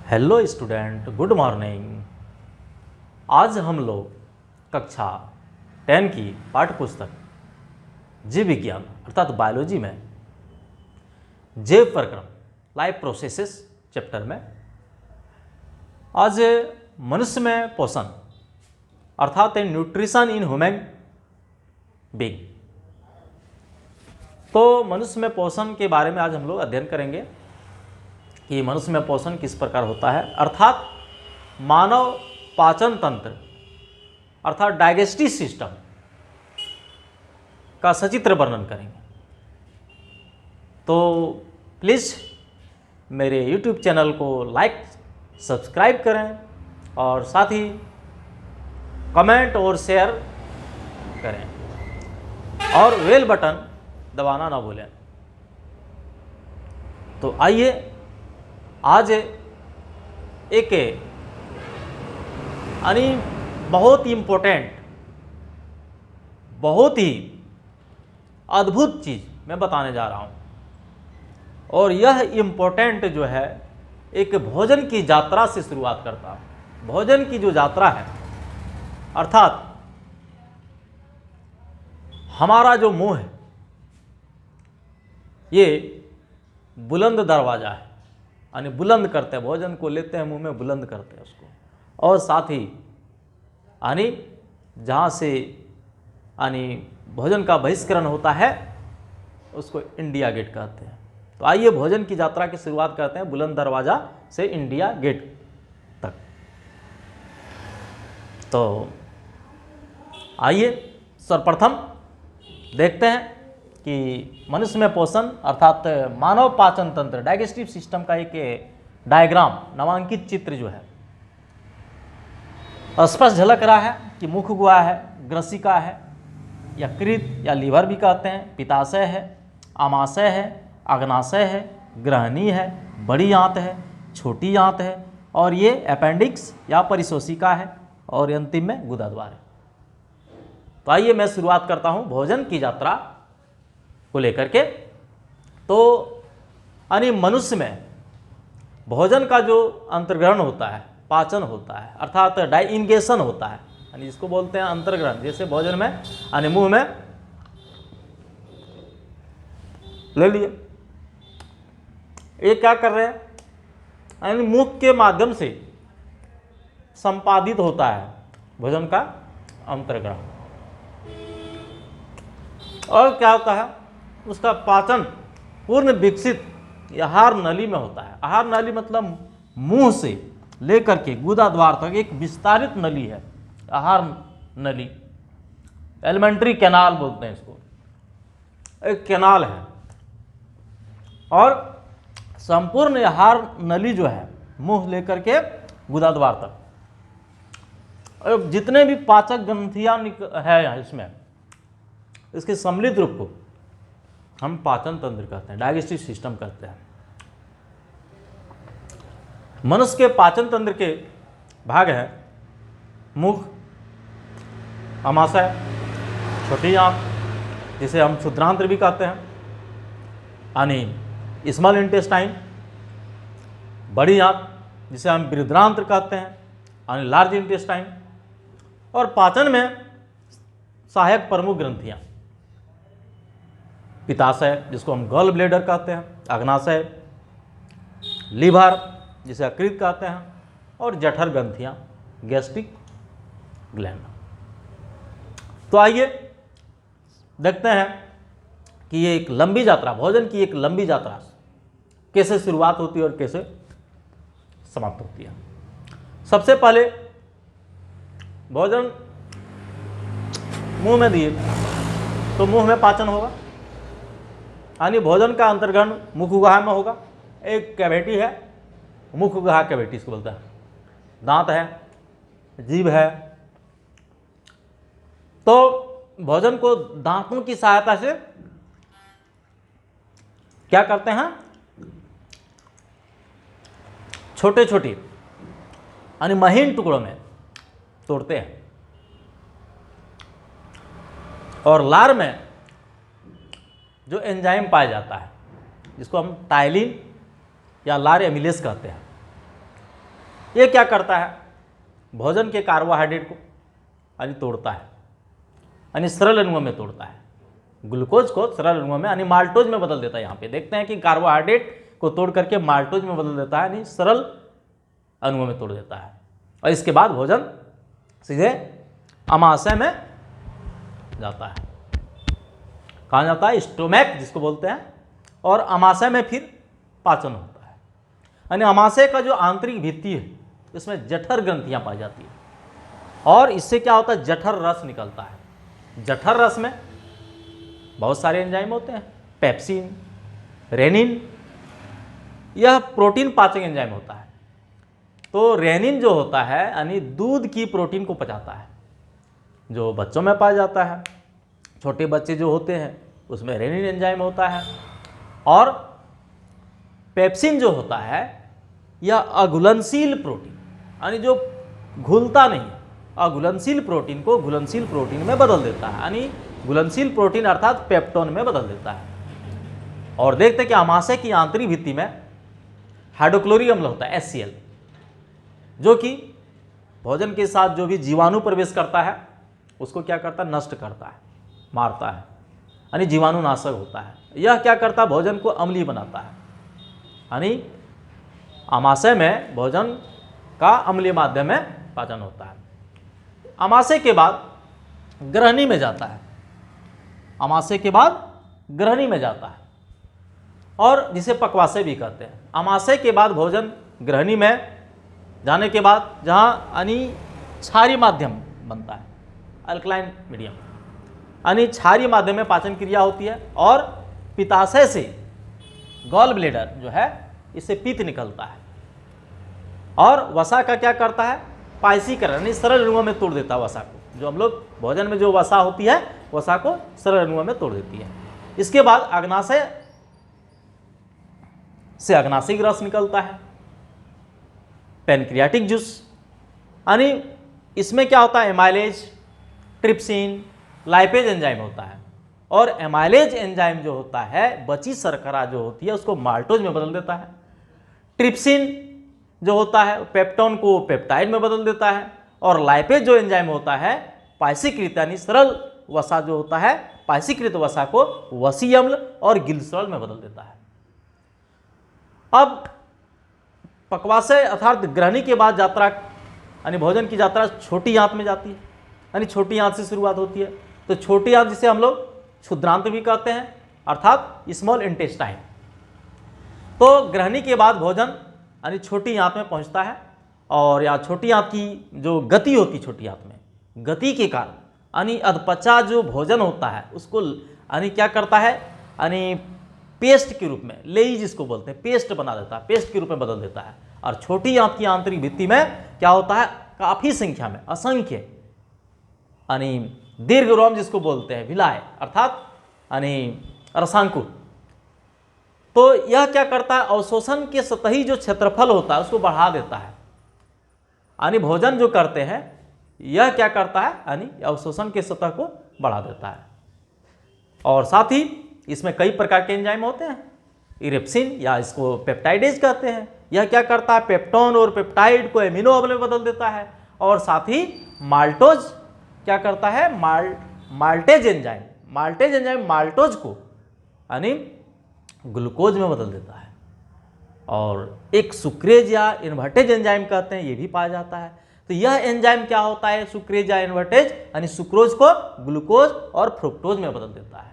Hello student, good morning. आज हम लोग कक्षा 10 की पाठ्य पुस्तक जीव विज्ञान अर्थात बायोलॉजी में जैव प्रक्रम लाइफ प्रोसेसेस चैप्टर में आज मनुष्य में पोषण अर्थात न्यूट्रिशन इन ह्यूमन बीइंग, तो मनुष्य में पोषण के बारे में आज हम लोग अध्ययन करेंगे कि मनुष्य में पोषण किस प्रकार होता है, अर्थात मानव पाचन तंत्र अर्थात डाइजेस्टिव सिस्टम का सचित्र वर्णन करेंगे। तो प्लीज़ मेरे YouTube चैनल को लाइक सब्सक्राइब करें और साथ ही कमेंट और शेयर करें और बेल बटन दबाना ना भूलें। तो आइए आज एक यानी बहुत इम्पोर्टेंट, बहुत ही अद्भुत चीज़ मैं बताने जा रहा हूँ, और यह इम्पोर्टेंट जो है एक भोजन की यात्रा से शुरुआत करता है। भोजन की जो यात्रा है अर्थात हमारा जो मुंह है ये बुलंद दरवाज़ा है, यानी बुलंद करते हैं, भोजन को लेते हैं मुंह में, बुलंद करते हैं उसको, और साथ ही यानी जहाँ से यानी भोजन का बहिष्करण होता है उसको इंडिया गेट कहते हैं। तो आइए भोजन की यात्रा की शुरुआत करते हैं बुलंद दरवाज़ा से इंडिया गेट तक। तो आइए सर्वप्रथम देखते हैं कि मनुष्य में पोषण अर्थात मानव पाचन तंत्र डाइजेस्टिव सिस्टम का एक डायग्राम नामांकित चित्र जो है स्पष्ट झलक रहा है कि मुख गुहा है, ग्रसिका है, यकृत या लीवर भी कहते हैं, पित्ताशय है, आमाशय है, अग्नाशय है, ग्रहणी है, बड़ी आंत है, छोटी आंत है, और ये अपेंडिक्स या परिशोषिका है, और अंतिम में गुदाद्वार है। तो आइए मैं शुरुआत करता हूँ भोजन की यात्रा को लेकर के। तो यानी मनुष्य में भोजन का जो अंतर्ग्रहण होता है, पाचन होता है, अर्थात डाइजेशन होता है, यानी जिसको बोलते हैं अंतर्ग्रहण। जैसे भोजन में यानी मुंह में ले लिए, ये क्या कर रहे हैं, यानी मुख के माध्यम से संपादित होता है भोजन का अंतर्ग्रहण। और क्या होता है, उसका पाचन पूर्ण विकसित आहार नली में होता है। आहार नली मतलब मुंह से लेकर के गुदाद्वार तक एक विस्तारित नली है, आहार नली, एलिमेंट्री कैनाल बोलते हैं इसको, एक कैनाल है। और संपूर्ण आहार नली जो है मुंह लेकर के गुदाद्वार तक, और जितने भी पाचक ग्रंथियां है इसमें, इसके सम्मिलित रूप को हम पाचन तंत्र कहते हैं, डाइजेस्टिव सिस्टम कहते हैं। मनुष्य के पाचन तंत्र के भाग हैं मुख, आमाशय, छोटी आंत जिसे हम क्षुद्रांत्र भी कहते हैं, यानी स्मॉल इंटेस्टाइन, बड़ी आंत जिसे हम बृहदांत्र कहते हैं, यानी लार्ज इंटेस्टाइन, और पाचन में सहायक प्रमुख ग्रंथियां, पित्ताशय जिसको हम गॉल ब्लेडर कहते हैं, अग्नाशय, लीवर जिसे यकृत कहते हैं, और जठर ग्रंथियां, गैस्ट्रिक ग्लैंड। तो आइए देखते हैं कि ये एक लंबी यात्रा, भोजन की एक लंबी यात्रा कैसे शुरुआत होती है और कैसे समाप्त होती है। सबसे पहले भोजन मुंह में दिए तो मुंह में पाचन होगा, यानी भोजन का अंतर्ग्रहण मुख गुहा में होगा। एक कैविटी है, मुख गुहा कैविटी इसको बोलता है, दांत है, जीभ है। तो भोजन को दांतों की सहायता से क्या करते हैं, छोटे छोटे यानी महीन टुकड़ों में तोड़ते हैं, और लार में जो एंजाइम पाया जाता है जिसको हम टाइलिन या लार एमिलेस कहते हैं, ये क्या करता है, भोजन के कार्बोहाइड्रेट को यानी तोड़ता है, यानी सरल अणुओं में तोड़ता है, ग्लूकोज को सरल अणुओं में यानी माल्टोज में बदल देता है। यहाँ पे देखते हैं कि कार्बोहाइड्रेट को तोड़ करके माल्टोज में बदल देता है, यानी सरल अणुओं में तोड़ देता है। और इसके बाद भोजन सीधे अमाशय में जाता है। कहाँ जाता है, स्टोमैक जिसको बोलते हैं, और अमाशय में फिर पाचन होता है। यानी अमाशय का जो आंतरिक भित्ति है इसमें जठर ग्रंथियां पाई जाती है, और इससे क्या होता है, जठर रस निकलता है। जठर रस में बहुत सारे एंजाइम होते हैं, पेप्सिन, रेनिन, यह प्रोटीन पाचक एंजाइम होता है। तो रेनिन जो होता है यानी दूध की प्रोटीन को पचाता है, जो बच्चों में पाया जाता है। छोटे बच्चे जो होते हैं उसमें रेनिन एंजाइम होता है। और पेप्सिन जो होता है यह अघुलनशील प्रोटीन, यानी जो घुलता नहीं, अघुलनशील प्रोटीन को घुलनशील प्रोटीन में बदल देता है, यानी घुलनशील प्रोटीन अर्थात पेप्टोन में बदल देता है। और देखते हैं कि अमाशय की आंतरिक भित्ति में हाइड्रोक्लोरिक अम्ल होता है, HCl, जो कि भोजन के साथ जो भी जीवाणु प्रवेश करता है उसको क्या करता है, नष्ट करता है, मारता है, यानी जीवाणुनाशक होता है। यह क्या करता है, भोजन को अम्लीय बनाता है, यानी अमाशय में भोजन का अम्लीय माध्यम में पाचन होता है। अमाशय के बाद ग्रहणी में जाता है, अमाशय के बाद ग्रहणी में जाता है, और जिसे पक्वाशय भी कहते हैं। अमाशय के बाद भोजन ग्रहणी में जाने के बाद जहाँ यानी क्षारीय माध्यम बनता है, अल्कलाइन मीडियम, यानी क्षारीय माध्यम में पाचन क्रिया होती है, और पित्ताशय से गॉल ब्लेडर जो है इससे पित्त निकलता है, और वसा का क्या करता है, पायसीकरण, यानी सरल अणुओं में तोड़ देता है वसा को। जो हम लोग भोजन में जो वसा होती है वसा को सरल अणुओं में तोड़ देती है। इसके बाद अग्नाशय से अग्नाशिक रस निकलता है, पैनक्रियाटिक जूस, यानी इसमें क्या होता है, एमाइलेज, ट्रिप्सिन, लाइपेज एंजाइम होता है। और एमाइलेज एंजाइम जो होता है बची शर्करा जो होती है उसको माल्टोज में बदल देता है। ट्रिप्सिन जो होता है पेप्टोन को पेप्टाइड में बदल देता है, और लाइपेज जो एंजाइम होता है पायसीकृत यानी सरल वसा जो होता है पायसीकृत वसा को वसीय अम्ल और गिल्सरॉल में बदल देता है। अब पक्वाशय अर्थात ग्रहणी के बाद यात्रा यानी भोजन की यात्रा छोटी आंत में जाती है, यानी छोटी आंत से शुरुआत होती है। तो छोटी आंत जिसे हम लोग क्षुद्रांत भी कहते हैं, अर्थात स्मॉल इंटेस्टाइन। तो ग्रहणी के बाद भोजन यानी छोटी आंत में पहुंचता है, और या छोटी आंत की जो गति होती है, छोटी आंत में गति के कारण यानी अधपचा जो भोजन होता है उसको यानी क्या करता है, यानी पेस्ट के रूप में, लेई जिसको बोलते हैं, पेस्ट बना देता है, पेस्ट के रूप में बदल देता है। और छोटी आंत की आंतरिक भित्ति में क्या होता है, काफी संख्या में, असंख्य यानी दीर्घरोम जिसको बोलते हैं, विलाय अर्थात यानी रसांकुर। तो यह क्या करता है, अवशोषण के सतही जो क्षेत्रफल होता है उसको बढ़ा देता है, यानी भोजन जो करते हैं यह क्या करता है, यानी अवशोषण के सतह को बढ़ा देता है। और साथ ही इसमें कई प्रकार के एंजाइम होते हैं, इरेप्सिन या इसको पेप्टाइडेज कहते हैं। यह क्या करता है, पेप्टोन और पेप्टाइड को एमिनो अम्ल में बदल देता है। और साथ ही माल्टोज क्या करता है, माल्टेज एंजाइम माल्टोज को यानी ग्लूकोज में बदल देता है। और एक सुक्रेज या इन्वर्टेज एंजाइम कहते हैं, ये भी पाया जाता है। तो यह एंजाइम क्या होता है, सुक्रेज या इन्वर्टेज यानी सुक्रोज को ग्लूकोज और फ्रुक्टोज में बदल देता है।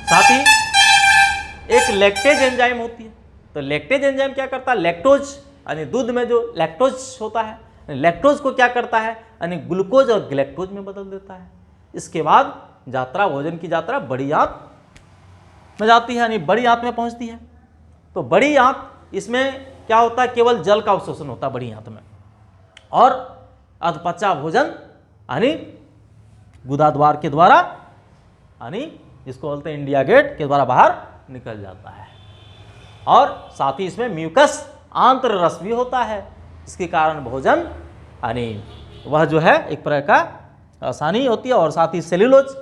साथ ही एक लैक्टेज एंजाइम होती है। तो लैक्टेज एंजाइम क्या करता है, लैक्टोज यानी दूध में जो लैक्टोज होता है, लैक्टोज को क्या करता है, यानी ग्लूकोज और ग्लैक्टोज में बदल देता है। इसके बाद यात्रा, भोजन की यात्रा बड़ी आंत में जाती है, यानी बड़ी आंत में पहुंचती है। तो बड़ी आंत, इसमें क्या होता है, केवल जल का अवशोषण होता है बड़ी आंत में, और अधपचा भोजन यानी गुदाद्वार के द्वारा यानी जिसको बोलते हैं इंडिया गेट के द्वारा बाहर निकल जाता है। और साथ ही इसमें म्यूकस आंत्र रस भी होता है, इसके कारण भोजन यानी वह जो है एक प्रकार का आसानी होती है। और साथ ही सेल्यूलोज,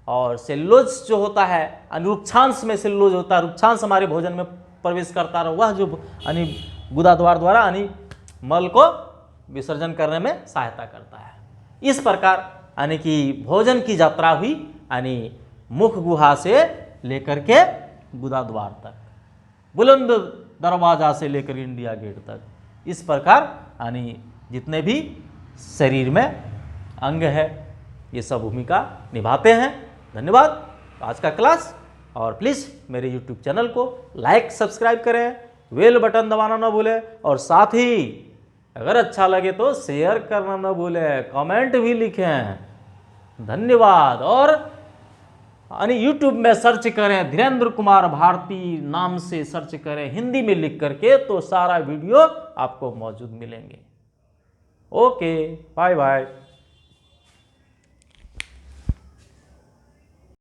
और सेल्यूलोज जो होता है यानी रुक्षांश में सेल्यूलोज होता है, रुक्षांश हमारे भोजन में प्रवेश करता है, वह जो यानी गुदा द्वार द्वारा यानी मल को विसर्जन करने में सहायता करता है। इस प्रकार यानी कि भोजन की यात्रा हुई यानी मुख गुहा से लेकर के गुदा द्वार तक, बुलंद दरवाजा से लेकर इंडिया गेट तक। इस प्रकार यानी जितने भी शरीर में अंग है ये सब भूमिका निभाते हैं। धन्यवाद आज का क्लास, और प्लीज़ मेरे YouTube चैनल को लाइक सब्सक्राइब करें, बेल बटन दबाना ना भूलें, और साथ ही अगर अच्छा लगे तो शेयर करना ना भूलें, कमेंट भी लिखें। धन्यवाद। और यानी YouTube में सर्च करें धीरेन्द्र कुमार भारती नाम से सर्च करें हिंदी में लिख करके, तो सारा वीडियो आपको मौजूद मिलेंगे। Okay, bye bye.